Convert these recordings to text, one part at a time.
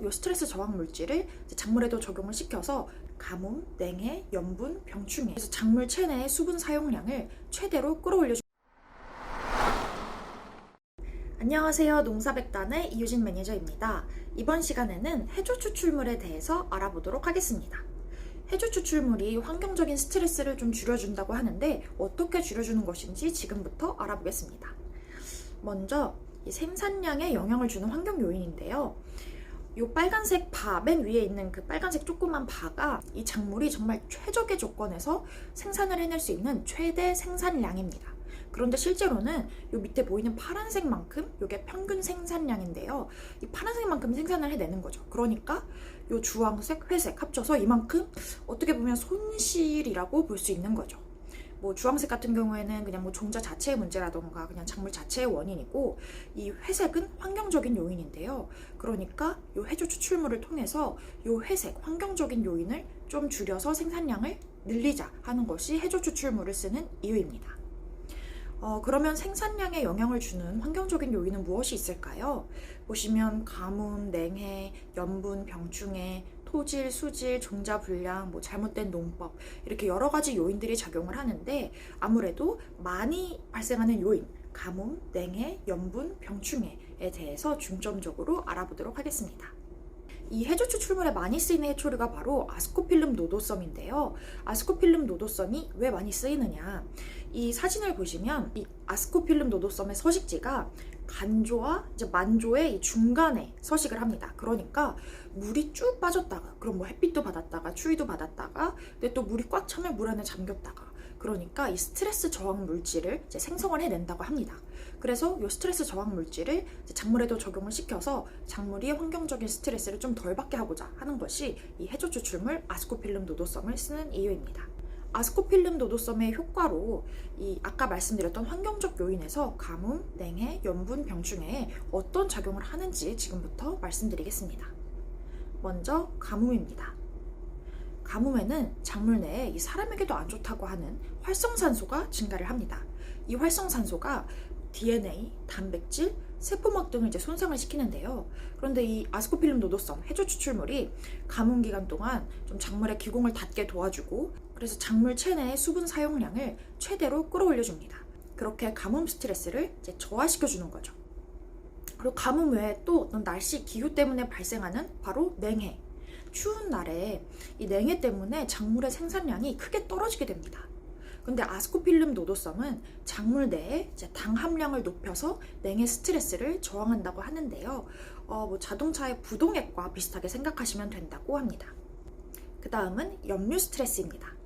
이 스트레스 저항 물질을 작물에도 적용을 시켜서 가뭄, 냉해, 염분, 병충해, 그래서 작물 체내의 수분 사용량을 최대로 끌어올려줍니다. 안녕하세요. 농사백단의 이유진 매니저입니다. 이번 시간에는 해조 추출물에 대해서 알아보도록 하겠습니다. 해조 추출물이 환경적인 스트레스를 좀 줄여준다고 하는데 어떻게 줄여주는 것인지 지금부터 알아보겠습니다. 먼저 이 생산량에 영향을 주는 환경 요인인데요. 이 빨간색 바, 맨 위에 있는 그 빨간색 조그만 바가 이 작물이 정말 최적의 조건에서 생산을 해낼 수 있는 최대 생산량입니다. 그런데 실제로는 이 밑에 보이는 파란색만큼 이게 평균 생산량인데요. 이 파란색만큼 생산을 해내는 거죠. 그러니까 이 주황색, 회색 합쳐서 이만큼 어떻게 보면 손실이라고 볼 수 있는 거죠. 뭐 주황색 같은 경우에는 그냥 뭐 종자 자체의 문제라던가 그냥 작물 자체의 원인이고, 이 회색은 환경적인 요인인데요. 그러니까 이 해조 추출물을 통해서 이 회색 환경적인 요인을 좀 줄여서 생산량을 늘리자 하는 것이 해조 추출물을 쓰는 이유입니다. 그러면 생산량에 영향을 주는 환경적인 요인은 무엇이 있을까요? 보시면 가뭄, 냉해, 염분, 병충해, 토질, 수질, 종자 불량, 뭐 잘못된 농법, 이렇게 여러 가지 요인들이 작용을 하는데, 아무래도 많이 발생하는 요인, 가뭄, 냉해, 염분, 병충해에 대해서 중점적으로 알아보도록 하겠습니다. 이 해조 추출물에 많이 쓰이는 해초류가 바로 아스코필름 노도섬인데요. 아스코필름 노도섬이 왜 많이 쓰이느냐? 이 사진을 보시면 이 아스코필름 노도섬의 서식지가 간조와 이제 만조의 이 중간에 서식을 합니다. 그러니까 물이 쭉 빠졌다가, 그럼 뭐 햇빛도 받았다가 추위도 받았다가, 근데 또 물이 꽉 차면 물 안에 잠겼다가, 그러니까 이 스트레스 저항 물질을 이제 생성을 해낸다고 합니다. 그래서 이 스트레스 저항 물질을 작물에도 적용을 시켜서 작물이 환경적인 스트레스를 좀 덜 받게 하고자 하는 것이 이 해조 추출물 아스코필름 노도섬을 쓰는 이유입니다. 아스코필름 노도섬의 효과로 이 아까 말씀드렸던 환경적 요인에서 가뭄, 냉해, 염분, 병충해에 어떤 작용을 하는지 지금부터 말씀드리겠습니다. 먼저 가뭄입니다. 가뭄에는 작물 내에 이 사람에게도 안 좋다고 하는 활성산소가 증가를 합니다. 이 활성산소가 DNA, 단백질, 세포막 등을 이제 손상을 시키는데요. 그런데 이 아스코필름 노도섬 해조 추출물이 가뭄 기간 동안 좀 작물의 기공을 닫게 도와주고, 그래서 작물 체내의 수분 사용량을 최대로 끌어올려줍니다. 그렇게 가뭄 스트레스를 이제 저하시켜주는 거죠. 그리고 가뭄 외에 또 어떤 날씨 기후 때문에 발생하는 바로 냉해. 추운 날에 이 냉해 때문에 작물의 생산량이 크게 떨어지게 됩니다. 근데 아스코필름 노도섬은 작물 내에 이제 당 함량을 높여서 냉해 스트레스를 저항한다고 하는데요. 뭐 자동차의 부동액과 비슷하게 생각하시면 된다고 합니다. 그 다음은 염류 스트레스입니다.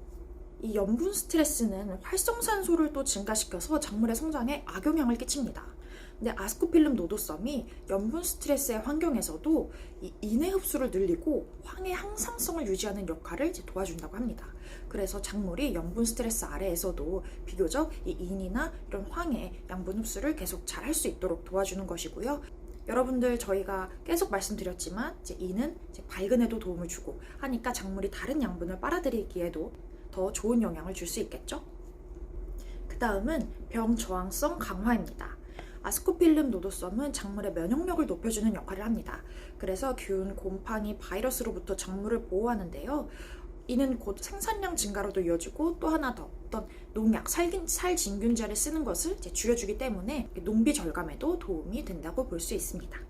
이 염분 스트레스는 활성산소를 또 증가시켜서 작물의 성장에 악영향을 끼칩니다. 근데 아스코필름 노도섬이 염분 스트레스의 환경에서도 이 인해 흡수를 늘리고 황의 항상성을 유지하는 역할을 이제 도와준다고 합니다. 그래서 작물이 염분 스트레스 아래에서도 비교적 이 인이나 이런 황의 양분 흡수를 계속 잘 할 수 있도록 도와주는 것이고요. 여러분들 저희가 계속 말씀드렸지만 이제 이는 이제 발근에도 도움을 주고 하니까 작물이 다른 양분을 빨아들이기에도 더 좋은 영향을 줄 수 있겠죠? 그 다음은 병 저항성 강화입니다. 아스코필름 노도섬은 작물의 면역력을 높여주는 역할을 합니다. 그래서 균, 곰팡이, 바이러스로부터 작물을 보호하는데요. 이는 곧 생산량 증가로도 이어지고, 또 하나 더 어떤 농약, 살진균제를 쓰는 것을 이제 줄여주기 때문에 농비 절감에도 도움이 된다고 볼 수 있습니다.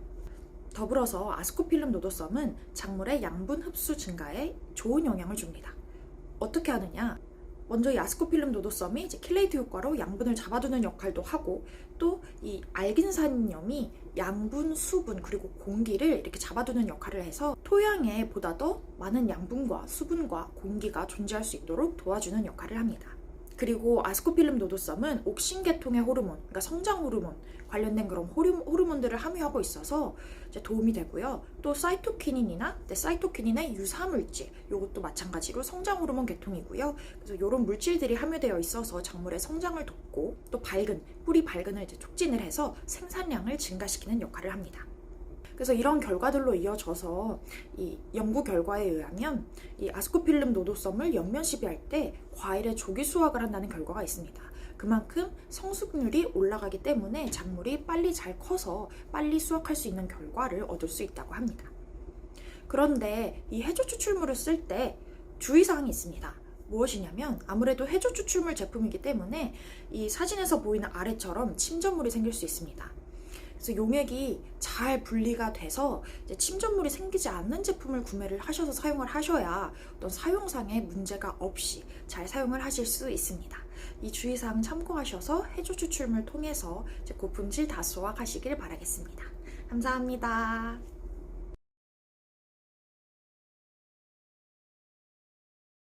더불어서 아스코필름 노도섬은 작물의 양분 흡수 증가에 좋은 영향을 줍니다. 어떻게 하느냐? 먼저 이 아스코필름 노도섬이 이제 킬레이트 효과로 양분을 잡아두는 역할도 하고, 또 이 알긴산염이 양분, 수분, 그리고 공기를 이렇게 잡아두는 역할을 해서 토양에 보다 더 많은 양분과 수분과 공기가 존재할 수 있도록 도와주는 역할을 합니다. 그리고 아스코필름 노도섬은 옥신계통의 호르몬, 그러니까 성장 호르몬 관련된 그런 호르몬들을 함유하고 있어서 이제 도움이 되고요. 또 사이토키닌이나 사이토키닌의 유사물질, 이것도 마찬가지로 성장 호르몬 계통이고요. 그래서 이런 물질들이 함유되어 있어서 작물의 성장을 돕고, 또 뿌리 발근을 이제 촉진을 해서 생산량을 증가시키는 역할을 합니다. 그래서 이런 결과들로 이어져서 이 연구 결과에 의하면 이 아스코필름 노도섬을 연면 시비할 때 과일의 조기 수확을 한다는 결과가 있습니다. 그만큼 성숙률이 올라가기 때문에 작물이 빨리 잘 커서 빨리 수확할 수 있는 결과를 얻을 수 있다고 합니다. 그런데 이 해조 추출물을 쓸 때 주의사항이 있습니다. 무엇이냐면 아무래도 해조 추출물 제품이기 때문에 이 사진에서 보이는 아래처럼 침전물이 생길 수 있습니다. 그래서 용액이 잘 분리가 돼서 이제 침전물이 생기지 않는 제품을 구매를 하셔서 사용을 하셔야 어떤 사용상의 문제가 없이 잘 사용을 하실 수 있습니다. 이 주의사항 참고하셔서 해조 추출물 통해서 이제 고품질 다수화 하시길 바라겠습니다. 감사합니다.